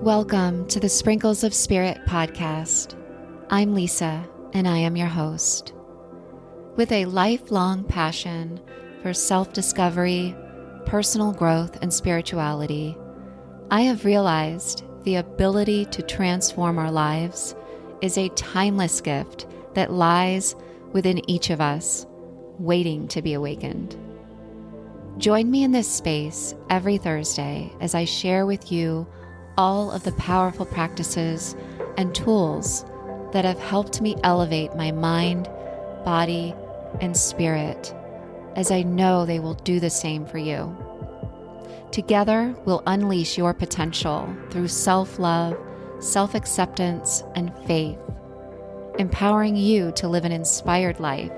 Welcome to the Sprinkles of Spirit podcast. I'm Lisa, and I am your host. With a lifelong passion for self-discovery, personal growth, and spirituality, I have realized the ability to transform our lives is a timeless gift that lies within each of us, waiting to be awakened. Join me in this space every Thursday as I share with you all of the powerful practices and tools that have helped me elevate my mind, body, and spirit, as I know they will do the same for you. Together, we'll unleash your potential through self-love, self-acceptance, and faith, empowering you to live an inspired life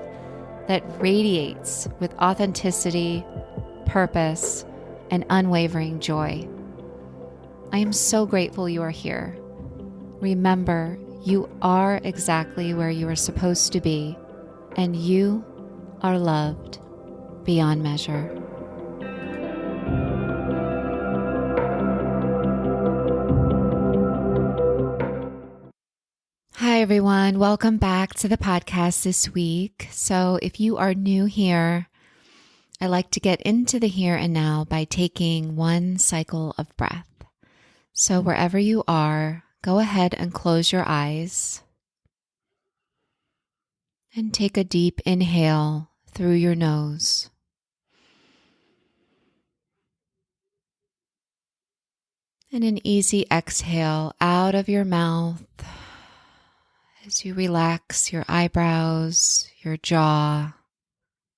that radiates with authenticity, purpose, and unwavering joy. I am so grateful you are here. Remember, you are exactly where you are supposed to be, and you are loved beyond measure. Hi, everyone. Welcome back to the podcast this week. So if you are new here, I like to get into the here and now by taking one cycle of breath. So wherever you are, go ahead and close your eyes and take a deep inhale through your nose. And an easy exhale out of your mouth as you relax your eyebrows, your jaw,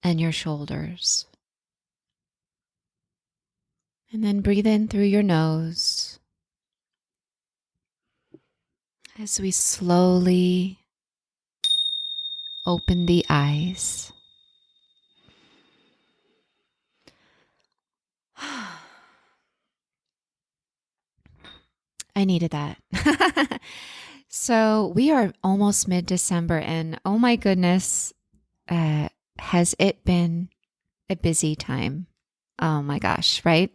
and your shoulders. And then breathe in through your nose as we slowly open the eyes. I needed that. So we are almost mid-December, and oh my goodness, has it been a busy time? Oh my gosh, right?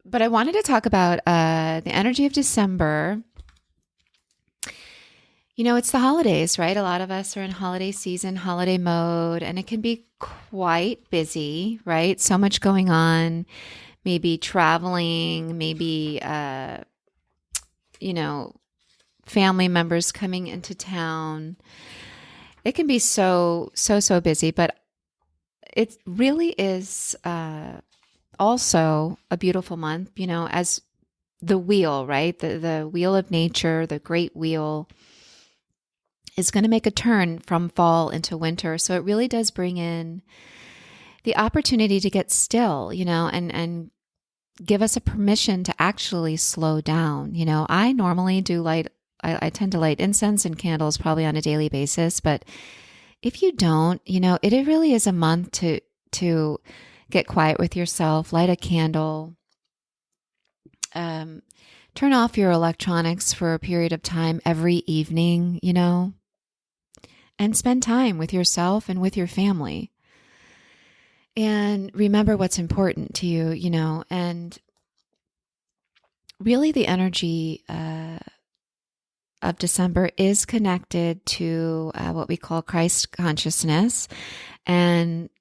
But I wanted to talk about the energy of December. You know, it's the holidays, right? A lot of us are in holiday season, holiday mode, and it can be quite busy, right? So much going on, maybe traveling, maybe, family members coming into town. It can be so busy, but it really is also a beautiful month, as the wheel, right? The wheel of nature, the great wheel, is going to make a turn from fall into winter. So it really does bring in the opportunity to get still, and give us a permission to actually slow down. I normally do I tend to light incense and candles probably on a daily basis, but if you don't, it really is a month to get quiet with yourself, light a candle, turn off your electronics for a period of time every evening, and spend time with yourself and with your family. And remember what's important to you, and really the energy of December is connected to what we call Christ consciousness. And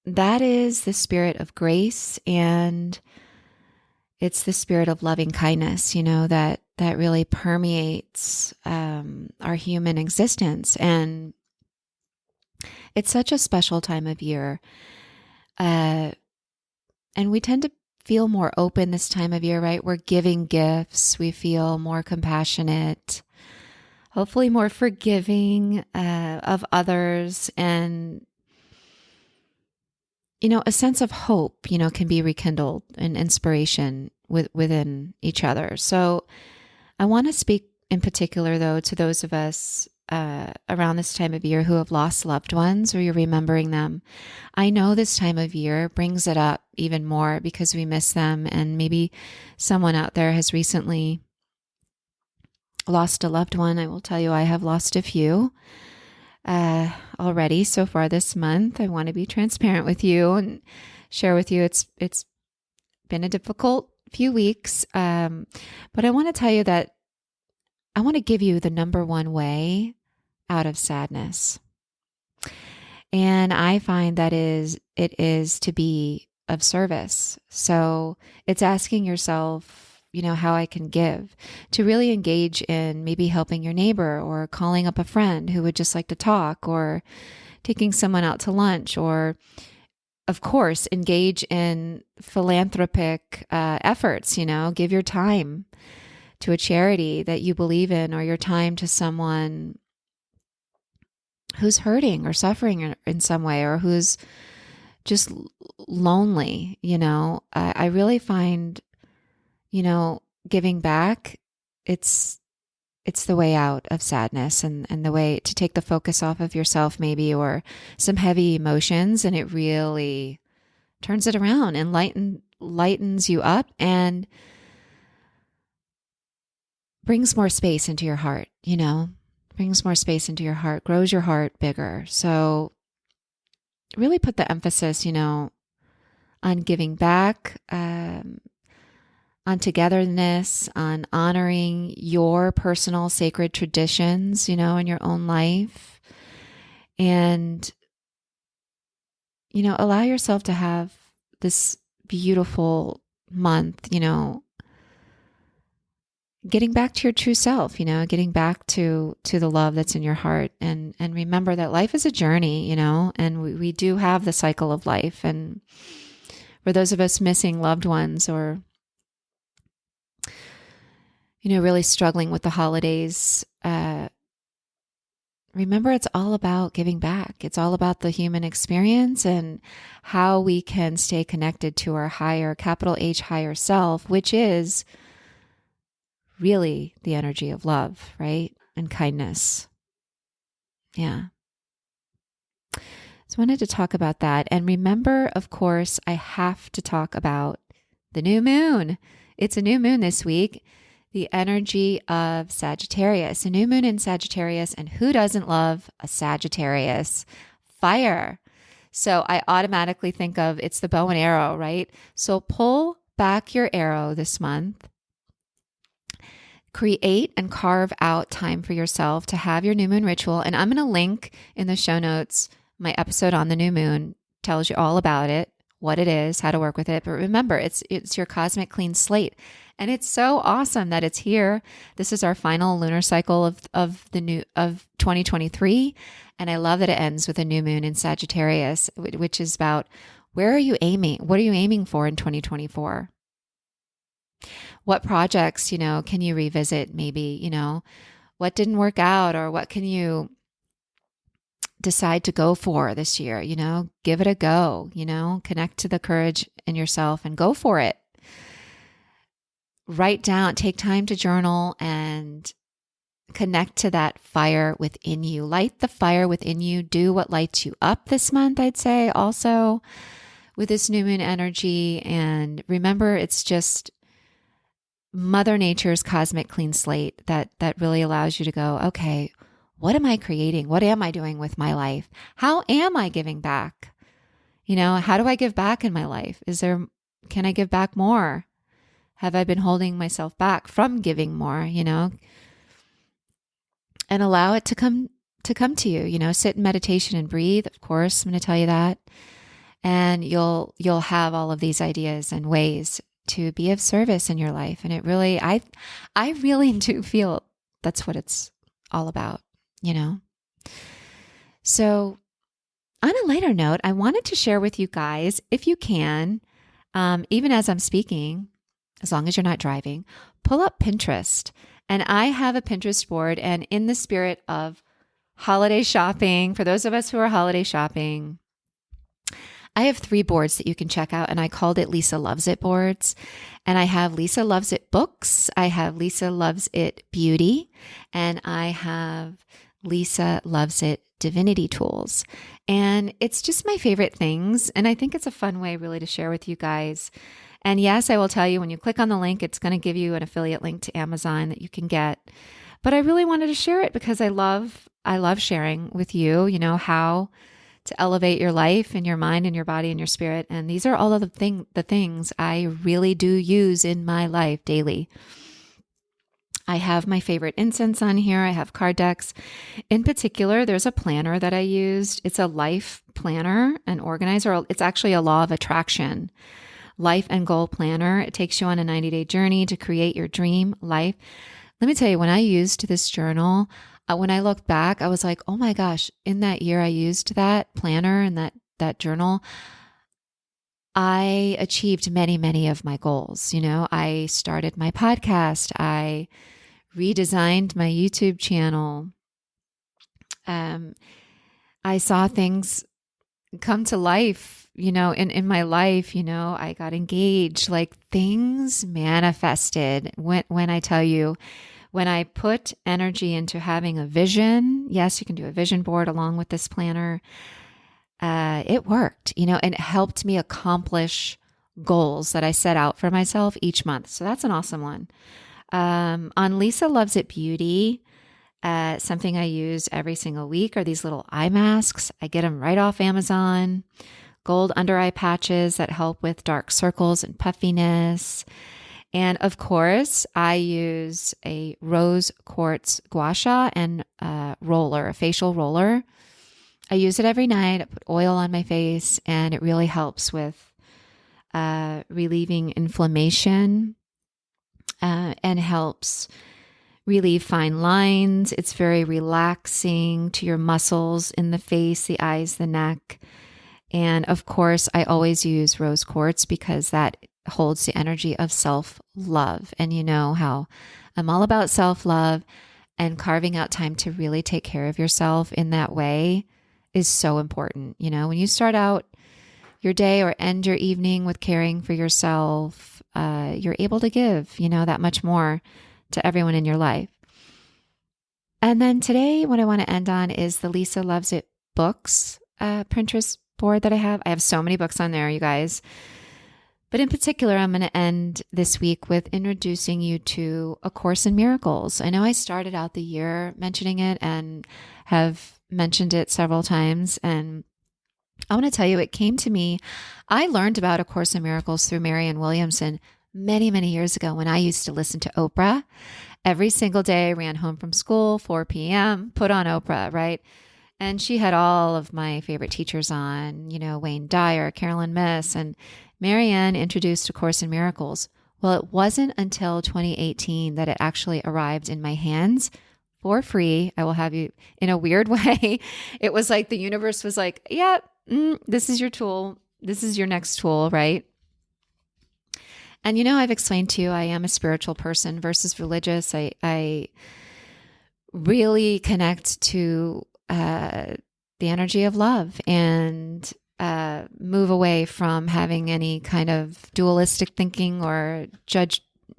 that is the spirit of grace, and it's the spirit of loving kindness, that really permeates our human existence. And it's such a special time of year. And we tend to feel more open this time of year, right? We're giving gifts. We feel more compassionate, hopefully more forgiving of others. And, a sense of hope, can be rekindled, and inspiration within each other. So I want to speak in particular, though, to those of us around this time of year who have lost loved ones, or you're remembering them. I know this time of year brings it up even more because we miss them, and maybe someone out there has recently lost a loved one. I will tell you, I have lost a few already so far this month. I want to be transparent with you and share with you. It's been a difficult few weeks, but I want to tell you that I want to give you the number one way out of sadness. And I find that it is to be of service. So it's asking yourself, how I can give, to really engage in maybe helping your neighbor or calling up a friend who would just like to talk, or taking someone out to lunch, or of course, engage in philanthropic efforts, give your time to a charity that you believe in, or your time to someone who's hurting or suffering in some way, or who's just lonely. I really find, giving back, it's the way out of sadness, and the way to take the focus off of yourself maybe, or some heavy emotions, and it really turns it around and lightens you up and brings more space into your heart, brings more space into your heart, grows your heart bigger. So really put the emphasis, on giving back, on togetherness, on honoring your personal sacred traditions, in your own life. And, allow yourself to have this beautiful month, getting back to your true self, getting back to the love that's in your heart. And remember that life is a journey, and we do have the cycle of life. And for those of us missing loved ones, or, really struggling with the holidays, remember it's all about giving back. It's all about the human experience and how we can stay connected to our higher, capital H, higher self, which is really the energy of love, right? And kindness. Yeah. So I wanted to talk about that. And remember, of course, I have to talk about the new moon. It's a new moon this week. The energy of Sagittarius, a new moon in Sagittarius. And who doesn't love a Sagittarius? Fire. So I automatically think of, it's the bow and arrow, right? So pull back your arrow this month. Create and carve out time for yourself to have your new moon ritual. And I'm going to link in the show notes my episode on the new moon, tells you all about it, what it is, how to work with it. But remember, it's your cosmic clean slate. And it's so awesome that it's here. This is our final lunar cycle of 2023. And I love that it ends with a new moon in Sagittarius, which is about, where are you aiming? What are you aiming for in 2024? What projects, can you revisit maybe, what didn't work out, or what can you decide to go for this year? Give it a go, connect to the courage in yourself and go for it. Write down, take time to journal and connect to that fire within you. Light the fire within you. Do what lights you up this month, I'd say, also with this new moon energy. And remember, it's just Mother Nature's cosmic clean slate that really allows you to go, okay, what am I creating? What am I doing with my life? How am I giving back? How do I give back in my life? Can I give back more? Have I been holding myself back from giving more, and allow it to come to you, sit in meditation and breathe. Of course, I'm going to tell you that. And you'll have all of these ideas and ways to be of service in your life. And it really, I really do feel that's what it's all about, So on a lighter note, I wanted to share with you guys, if you can, even as I'm speaking, as long as you're not driving, pull up Pinterest. And I have a Pinterest board, and in the spirit of holiday shopping, for those of us who are holiday shopping, I have 3 boards that you can check out, and I called it Lisa Loves It boards. And I have Lisa Loves It books, I have Lisa Loves It beauty, and I have Lisa Loves It divinity tools. And it's just my favorite things. And I think it's a fun way really to share with you guys. And yes, I will tell you, when you click on the link, it's going to give you an affiliate link to Amazon that you can get. But I really wanted to share it because I love sharing with you, how to elevate your life and your mind and your body and your spirit. And these are all of the things I really do use in my life daily. I have my favorite incense on here. I have card decks. In particular, there's a planner that I used. It's a life planner, an organizer. It's actually a law of attraction, life and goal planner. It takes you on a 90-day journey to create your dream life. Let me tell you, when I used this journal, when I looked back, I was like, oh my gosh, in that year I used that planner and that journal, I achieved many, many of my goals. I started my podcast. I redesigned my YouTube channel. I saw things come to life, in my life. I got engaged, like things manifested when I tell you, when I put energy into having a vision. Yes, you can do a vision board along with this planner. It worked, and it helped me accomplish goals that I set out for myself each month. So that's an awesome one. On Lisa Loves It Beauty, something I use every single week are these little eye masks. I get them right off Amazon. Gold under eye patches that help with dark circles and puffiness. And of course, I use a rose quartz gua sha and roller, a facial roller. I use it every night. I put oil on my face, and it really helps with relieving inflammation and helps relieve fine lines. It's very relaxing to your muscles in the face, the eyes, the neck. And of course, I always use rose quartz because that holds the energy of self-love. And you know how I'm all about self-love, and carving out time to really take care of yourself in that way is so important. When you start out your day or end your evening with caring for yourself, you're able to give, that much more to everyone in your life. And then today, what I want to end on is the Lisa Loves It books Pinterest board that I have. I have so many books on there, you guys. But in particular, I'm going to end this week with introducing you to A Course in Miracles. I know I started out the year mentioning it and have mentioned it several times. And I want to tell you, it came to me. I learned about A Course in Miracles through Marianne Williamson many, many years ago when I used to listen to Oprah. Every single day, I ran home from school, 4 p.m., put on Oprah, right? And she had all of my favorite teachers on, Wayne Dyer, Carolyn Miss, and Marianne introduced A Course in Miracles. Well, it wasn't until 2018 that it actually arrived in my hands for free. I will have you in a weird way. It was like the universe was like, yeah, this is your tool. This is your next tool, right? And I've explained to you, I am a spiritual person versus religious. I really connect to the energy of love and move away from having any kind of dualistic thinking or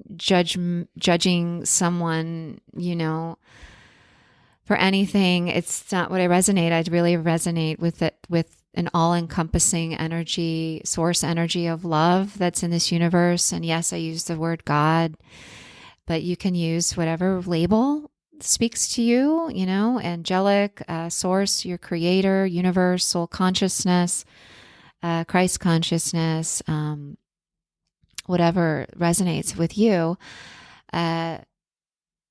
judging someone, for anything. It's not what I resonate. I really resonate with it, with an all-encompassing energy, source energy of love that's in this universe. And yes, I use the word God, but you can use whatever label speaks to you, angelic, source, your creator, universe, soul consciousness, Christ consciousness, whatever resonates with you.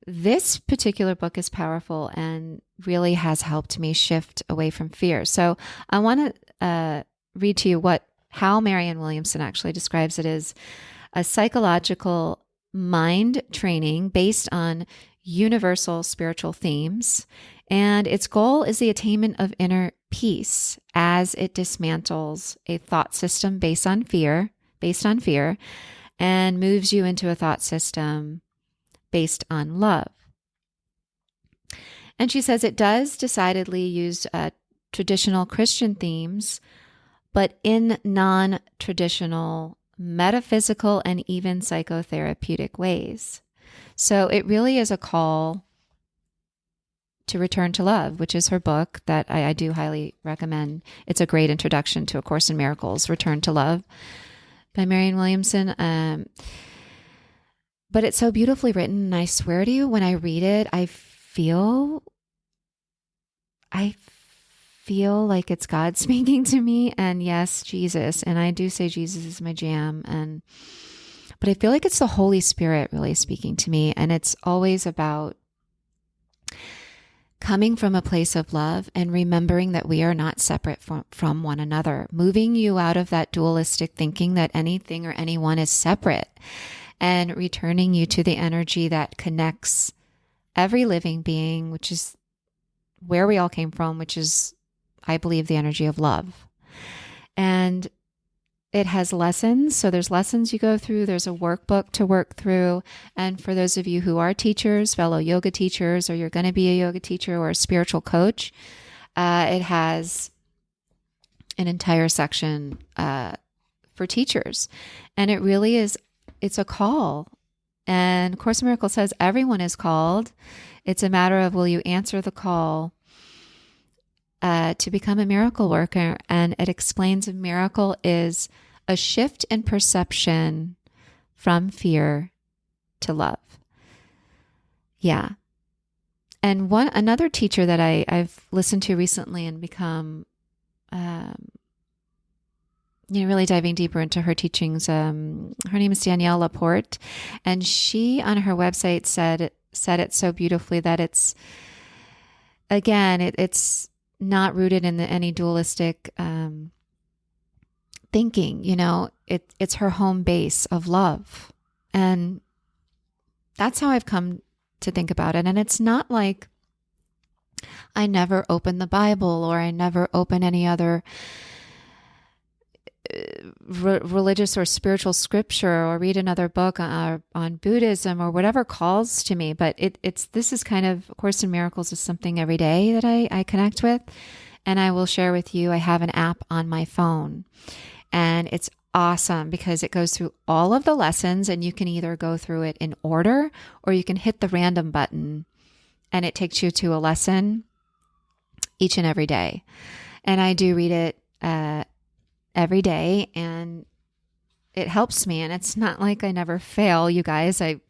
This particular book is powerful and really has helped me shift away from fear. So I want to read to you how Marianne Williamson actually describes it as a psychological mind training based on universal spiritual themes. And its goal is the attainment of inner peace as it dismantles a thought system based on fear, and moves you into a thought system based on love. And she says it does decidedly use traditional Christian themes, but in non-traditional, metaphysical, and even psychotherapeutic ways. So it really is a call to return to love, which is her book that I do highly recommend. It's a great introduction to A Course in Miracles, Return to Love by Marianne Williamson. But it's so beautifully written. And I swear to you, when I read it, I feel feel like it's God speaking to me, and yes, Jesus. And I do say Jesus is my jam. But I feel like it's the Holy Spirit really speaking to me. And it's always about coming from a place of love and remembering that we are not separate from one another, moving you out of that dualistic thinking that anything or anyone is separate, and returning you to the energy that connects every living being, which is where we all came from, which is, I believe, the energy of love. And it has lessons. So there's lessons you go through. There's a workbook to work through. And for those of you who are teachers, fellow yoga teachers, or you're going to be a yoga teacher or a spiritual coach, it has an entire section for teachers. And it really is, it's a call. And Course in Miracles says everyone is called. It's a matter of, will you answer the call to become a miracle worker? And it explains a miracle is a shift in perception from fear to love. Yeah. And another teacher that I've listened to recently and become, really diving deeper into her teachings. Her name is Danielle Laporte, and she on her website said it so beautifully that it's, again, it's not rooted in any dualistic thinking. It's her home base of love. And that's how I've come to think about it. And it's not like I never open the Bible or I never open any other religious or spiritual scripture or read another book on Buddhism or whatever calls to me. But this is kind of Course in Miracles is something every day that I connect with. And I will share with you, I have an app on my phone, and it's awesome because it goes through all of the lessons, and you can either go through it in order or you can hit the random button and it takes you to a lesson each and every day. And I do read it every day, and it helps me. And it's not like I never fail, you guys. I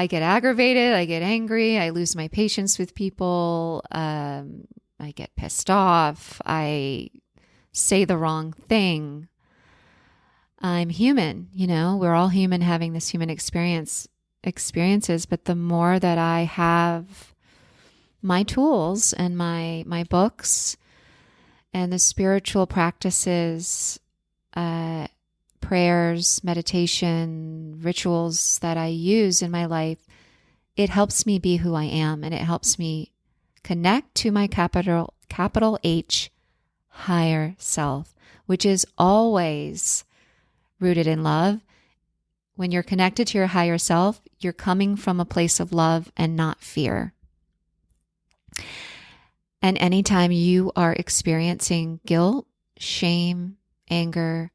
get aggravated, I get angry, I lose my patience with people, I get pissed off, I say the wrong thing. I'm human, we're all human having this human experiences. But the more that I have my tools and my books and the spiritual practices, prayers, meditation, rituals that I use in my life, it helps me be who I am, and it helps me connect to my capital H higher self, which is always rooted in love. When you're connected to your higher self, you're coming from a place of love and not fear. And anytime you are experiencing guilt, shame, anger,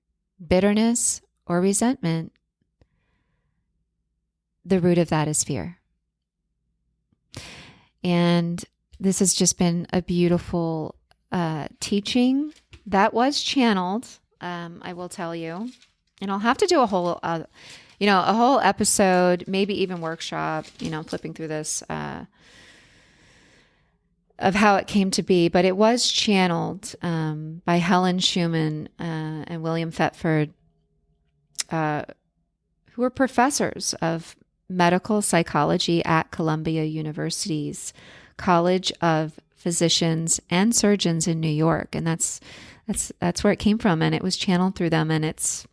bitterness, or resentment, the root of that is fear. And this has just been a beautiful teaching that was channeled, I will tell you. And I'll have to do a whole episode, maybe even workshop, flipping through this, of how it came to be. But it was channeled by Helen Schumann and William Thetford, who were professors of medical psychology at Columbia University's College of Physicians and Surgeons in New York. And that's where it came from. And it was channeled through them. And it's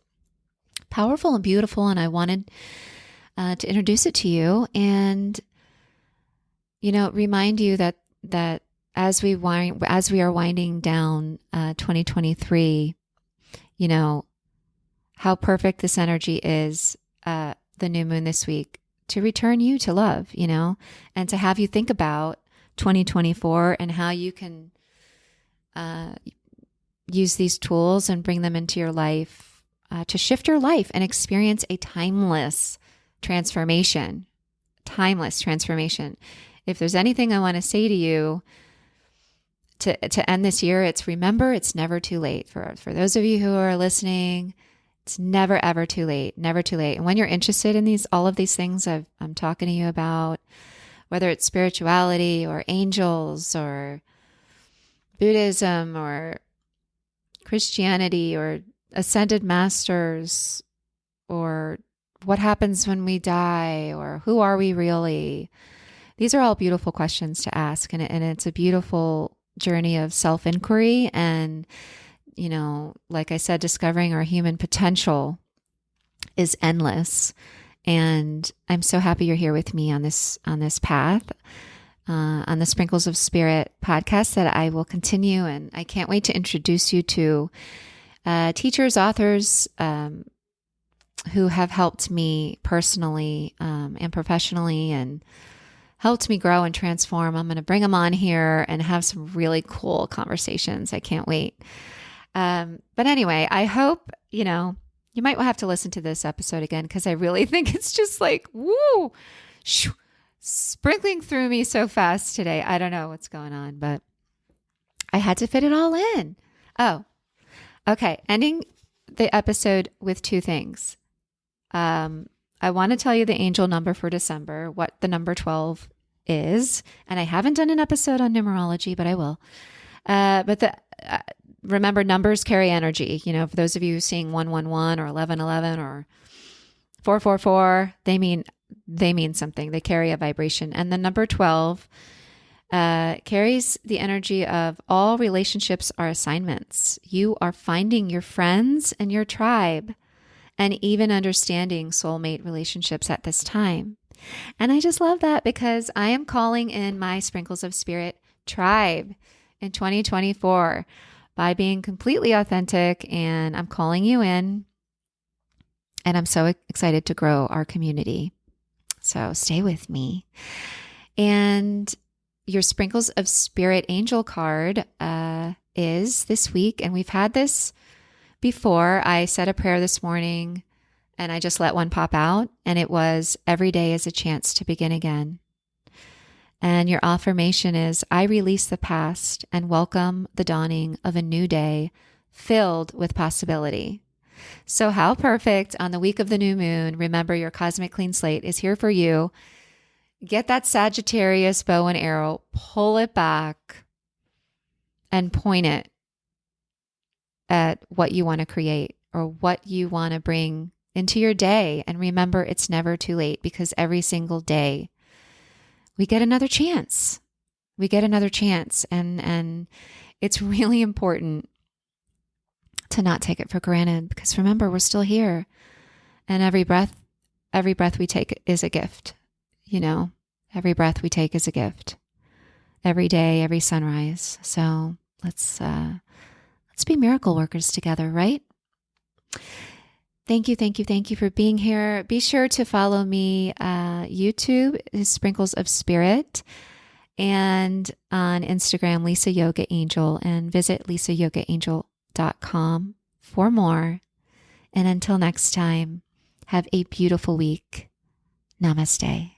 powerful and beautiful. And I wanted to introduce it to you and, remind you that as we are winding down 2023, how perfect this energy is, the new moon this week, to return you to love, and to have you think about 2024 and how you can use these tools and bring them into your life to shift your life and experience a timeless transformation. If there's anything I want to say to you to end this year, it's remember it's never too late. For those of you who are listening, it's never, ever too late. Never too late. And when you're interested in all of these things I'm talking to you about, whether it's spirituality or angels or Buddhism or Christianity or ascended masters, or what happens when we die, or who are we really? These are all beautiful questions to ask. And it's a beautiful journey of self-inquiry and, like I said, discovering our human potential is endless. And I'm so happy you're here with me on this path, on the Sprinkles of Spirit podcast that I will continue. And I can't wait to introduce you to teachers, authors, who have helped me personally and professionally and helped me grow and transform. I'm going to bring them on here and have some really cool conversations. I can't wait. But anyway, I hope, you might have to listen to this episode again because I really think it's just like, woo, sprinkling through me so fast today. I don't know what's going on, but I had to fit it all in. Oh, okay. Ending the episode with two things. I want to tell you the angel number for December, what the number 12 is. And I haven't done an episode on numerology, but I will. Remember, numbers carry energy. For those of you seeing 111 or 1111 or 444, they mean something. They carry a vibration. And the number 12 carries the energy of all relationships are assignments. You are finding your friends and your tribe, and even understanding soulmate relationships at this time. And I just love that because I am calling in my Sprinkles of Spirit tribe in 2024 by being completely authentic, and I'm calling you in, and I'm so excited to grow our community. So stay with me. And your Sprinkles of Spirit angel card is this week, and we've had this before. I said a prayer this morning and I just let one pop out, and it was, every day is a chance to begin again. And your affirmation is, I release the past and welcome the dawning of a new day filled with possibility. So how perfect on the week of the new moon. Remember, your cosmic clean slate is here for you. Get that Sagittarius bow and arrow, pull it back and point it at what you want to create or what you want to bring into your day. And remember, it's never too late, because every single day we get another chance. We get another chance. And it's really important to not take it for granted, because remember, we're still here, and every breath we take is a gift. Every breath we take is a gift. Every day, every sunrise. So let's be miracle workers together, right? Thank you for being here. Be sure to follow me, YouTube is Sprinkles of Spirit, and on Instagram, Lisayogaangel, and visit lisayogaangel.com for more. And until next time, have a beautiful week. Namaste.